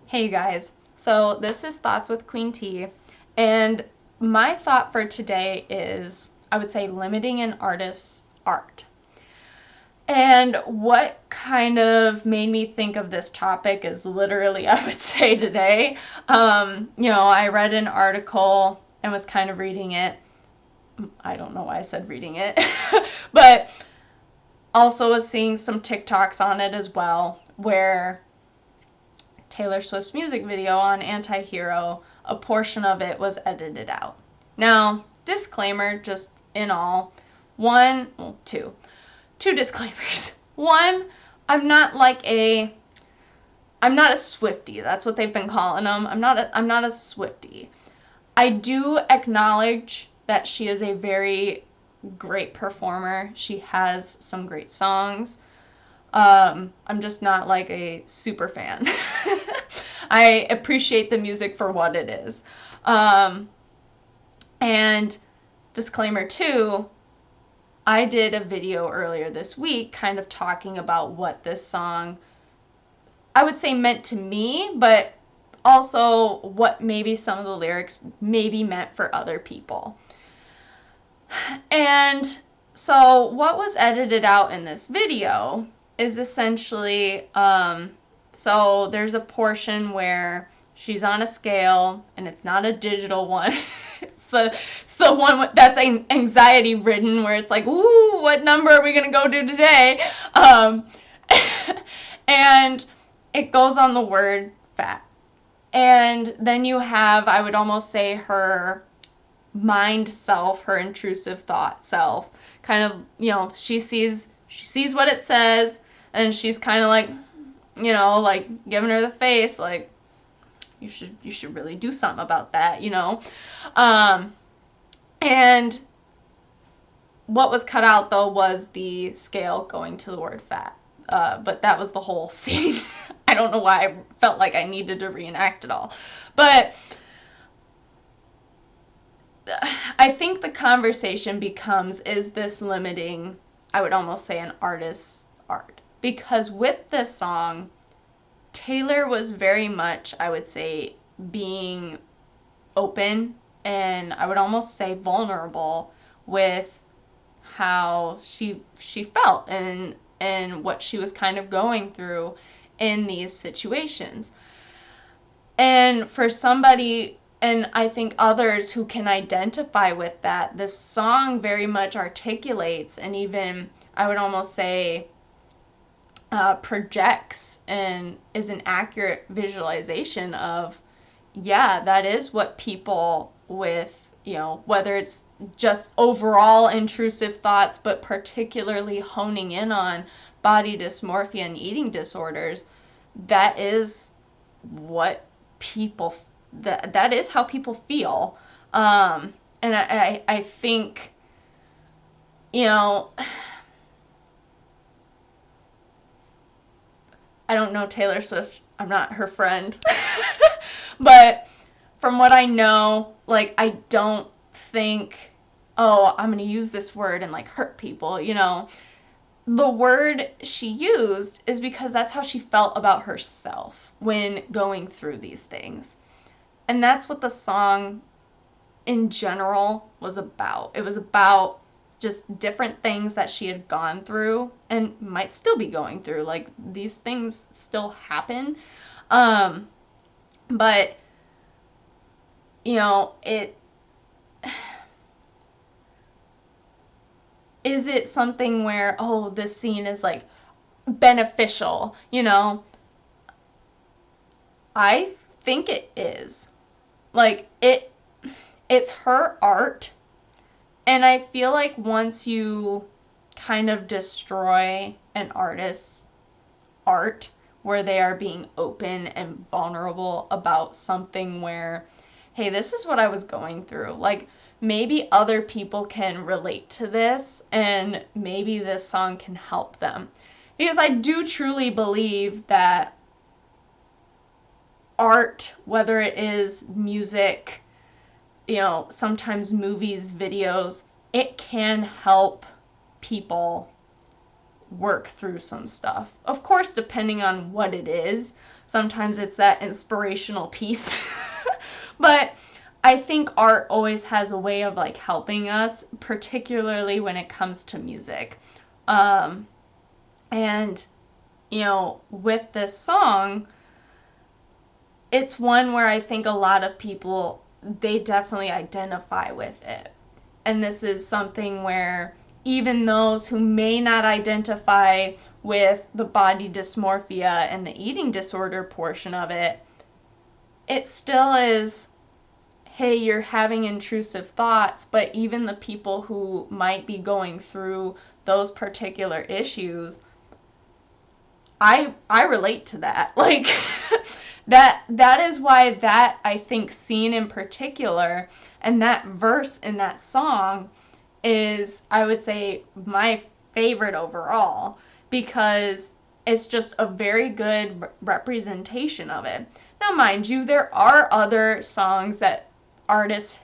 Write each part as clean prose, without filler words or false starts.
Hey guys, so this is Thoughts with Queen T, and my thought for today is, I would say, limiting an artist's art. And what kind of made me think of this topic is literally, I would say today, I read an article and was kind of reading it. I don't know why I said reading it, but also was seeing some TikToks on it as well, where Taylor Swift's music video on Anti-Hero, a portion of it was edited out. Now, disclaimer, just in all, two disclaimers. One, I'm not a Swiftie. That's what they've been calling them. I'm not a Swiftie. I do acknowledge that she is a very great performer. She has some great songs. I'm just not like a super fan. I appreciate the music for what it is. And disclaimer two, I did a video earlier this week kind of talking about what this song, I would say, meant to me, but also what maybe some of the lyrics maybe meant for other people. And so what was edited out in this video is essentially, so there's a portion where she's on a scale, and it's not a digital one. it's the one that's anxiety ridden, where it's like, ooh, what number are we gonna go to today? And it goes on the word fat. And then you have, I would almost say, her mind self, her intrusive thought self, kind of, she sees what it says, and she's kind of like, like giving her the face, like, you should really do something about that, and what was cut out though was the scale going to the word fat, but that was the whole scene. I don't know why I felt like I needed to reenact it all, but I think the conversation becomes, is this limiting, I would almost say, an artist's art? Because with this song, Taylor was very much, I would say, being open, and I would almost say vulnerable with how she felt and what she was kind of going through in these situations. And for somebody, and I think others who can identify with that, this song very much articulates, and even, I would almost say, projects and is an accurate visualization of, yeah, that is what people with, whether it's just overall intrusive thoughts, but particularly honing in on body dysmorphia and eating disorders, that is what people, that is how people feel. And I think, I don't know Taylor Swift. I'm not her friend. But from what I know, like, I don't think, oh, I'm going to use this word and, like, hurt people, The word she used is because that's how she felt about herself when going through these things. And that's what the song in general was about. It was about just different things that she had gone through and might still be going through. Like, these things still happen. But, it, is it something where, oh, this scene is, like, beneficial, I think it is. Like, it's her art. And I feel like once you kind of destroy an artist's art, where they are being open and vulnerable about something where, hey, this is what I was going through. Like, maybe other people can relate to this, and maybe this song can help them. Because I do truly believe that art, whether it is music, sometimes movies, videos, it can help people work through some stuff. Of course, depending on what it is. Sometimes it's that inspirational piece. But I think art always has a way of like helping us, particularly when it comes to music. And, you know, with this song, it's one where I think a lot of people, they definitely identify with it. And this is something where even those who may not identify with the body dysmorphia and the eating disorder portion of it, it still is, hey, you're having intrusive thoughts, but even the people who might be going through those particular issues, I relate to that. Like that is why that, I think, scene in particular and that verse in that song is, I would say, my favorite overall, because it's just a very good representation of it. Now, mind you, there are other songs that artists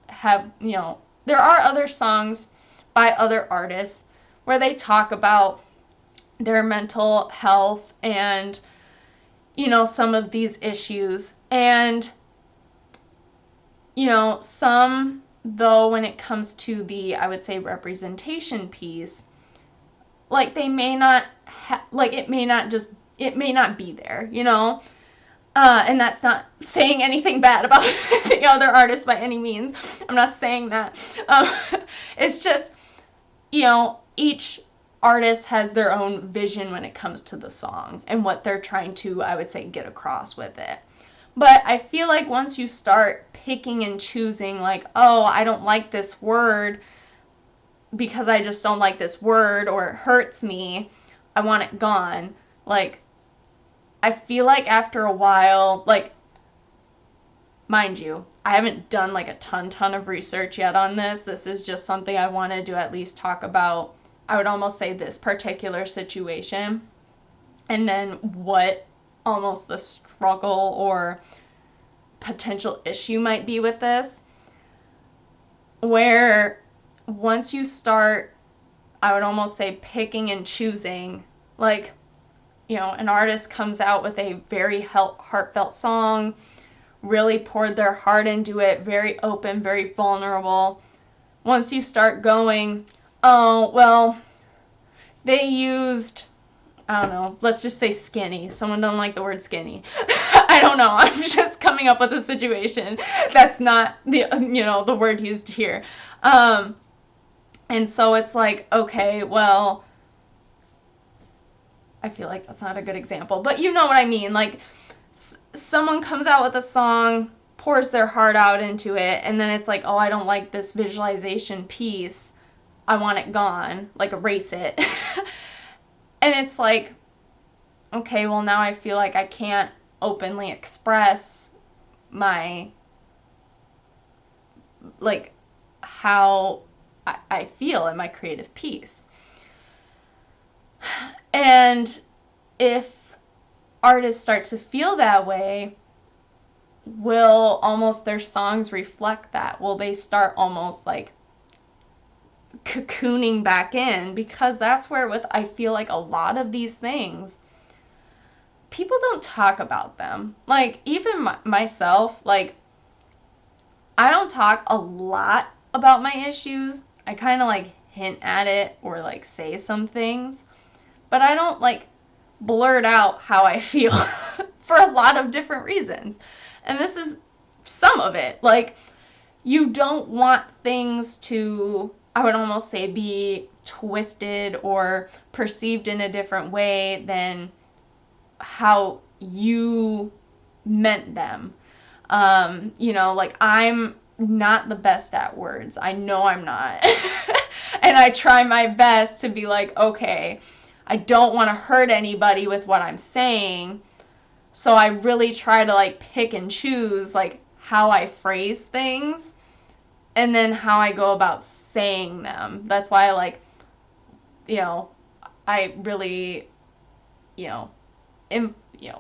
have, you know, there are other songs by other artists where they talk about their mental health and, you know, some of these issues. And, you know, some, though, when it comes to the, I would say, representation piece, like they may not, like it may not be there, you know? And that's not saying anything bad about the other artists by any means. I'm not saying that. It's just, you know, each artist has their own vision when it comes to the song and what they're trying to, I would say, get across with it. But I feel like once you start picking and choosing, like, oh, I don't like this word because I just don't like this word, or it hurts me, I want it gone. Like, I feel like after a while, like, mind you, I haven't done like a ton of research yet on this. This is just something I wanted to at least talk about. I would almost say this particular situation, and then what almost the struggle or potential issue might be with this. Where once you start, I would almost say, picking and choosing, like, you know, an artist comes out with a very heartfelt song, really poured their heart into it, very open, very vulnerable. Once you start going, oh, well, they used, I don't know, let's just say skinny. Someone don't like the word skinny. I don't know. I'm just coming up with a situation that's not the, you know, the word used here. And so it's like, okay, well, I feel like that's not a good example, but you know what I mean. Like, someone comes out with a song, pours their heart out into it, and then it's like, oh, I don't like this visualization piece. I want it gone. Like, erase it. And it's like, okay, well, now I feel like I can't openly express my, like, how I feel in my creative piece. And if artists start to feel that way, will almost their songs reflect that? Will they start almost like cocooning back in? Because that's where, with, I feel like a lot of these things, people don't talk about them. Like, even myself, like, I don't talk a lot about my issues. I kind of like hint at it or like say some things, but I don't like blurt out how I feel for a lot of different reasons. And this is some of it. Like, you don't want things to, I would almost say, be twisted or perceived in a different way than how you meant them. You know, like, I'm not the best at words. I know I'm not. And I try my best to be like, okay, I don't want to hurt anybody with what I'm saying. So I really try to like pick and choose like how I phrase things and then how I go about saying them. That's why I like, you know, I really, you know,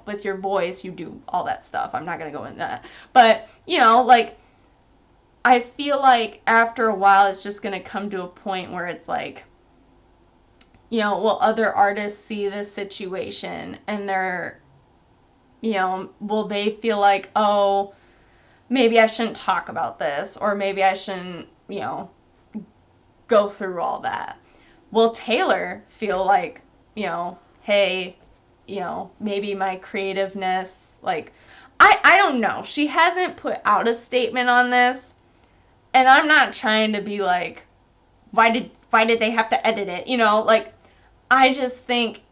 with your voice, you do all that stuff. I'm not going to go into that. But, you know, like, I feel like after a while, it's just going to come to a point where it's like, you know, will other artists see this situation and they're, will they feel like, oh, maybe I shouldn't talk about this, or maybe I shouldn't, go through all that? Will Taylor feel like, hey, maybe my creativeness, like, I don't know. She hasn't put out a statement on this, and I'm not trying to be like, why did they have to edit it? Like, I just think,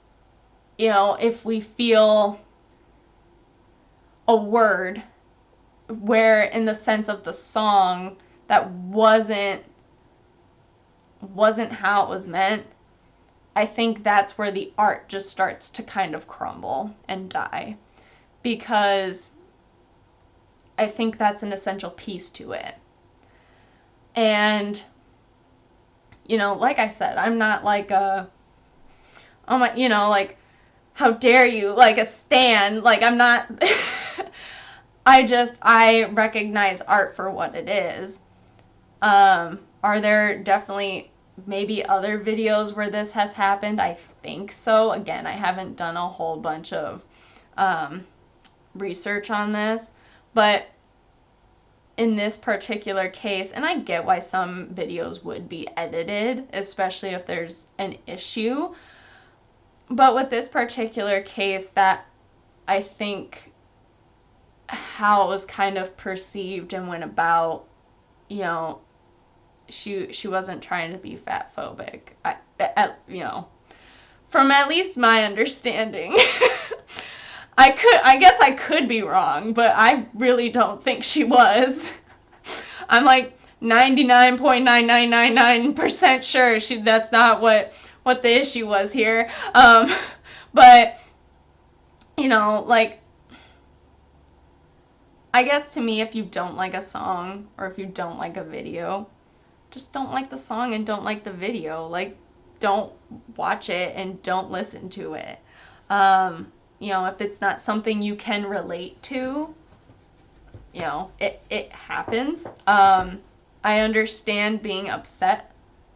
if we feel a word where in the sense of the song that wasn't how it was meant, I think that's where the art just starts to kind of crumble and die, because I think that's an essential piece to it. And like I said, I'm not like oh my, like, how dare you, like a stan, like, I'm not I recognize art for what it is. Are there definitely maybe other videos where this has happened? I think so. Again, I haven't done a whole bunch of research on this, but in this particular case, and I get why some videos would be edited, especially if there's an issue, but with this particular case, that I think how it was kind of perceived and went about, she wasn't trying to be fat phobic. From at least my understanding. I guess I could be wrong, but I really don't think she was. I'm like 99.9999% sure that's not what the issue was here. But like, I guess to me, if you don't like a song or if you don't like a video, just don't like the song and don't like the video. Like, don't watch it and don't listen to it. If it's not something you can relate to, it happens. I understand being upset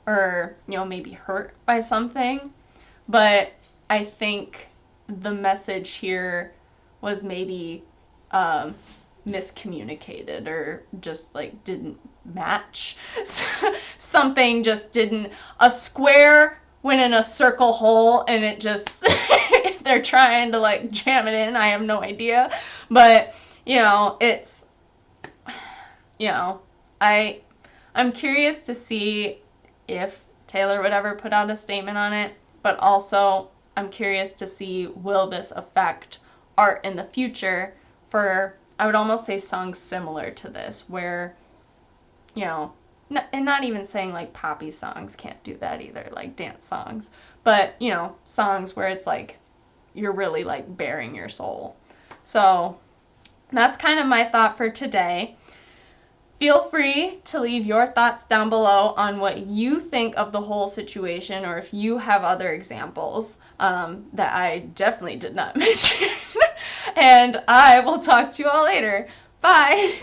or, maybe hurt by something, but I think the message here was maybe miscommunicated, or just like didn't match. Something just didn't, a square went in a circle hole and it just they're trying to like jam it in. I have no idea, but it's I'm curious to see if Taylor would ever put out a statement on it, but also I'm curious to see, will this affect art in the future for, I would almost say, songs similar to this, where, and not even saying like poppy songs can't do that either, like dance songs, but, songs where it's like you're really like bearing your soul. So that's kind of my thought for today. Feel free to leave your thoughts down below on what you think of the whole situation, or if you have other examples that I definitely did not mention. And I will talk to you all later. Bye!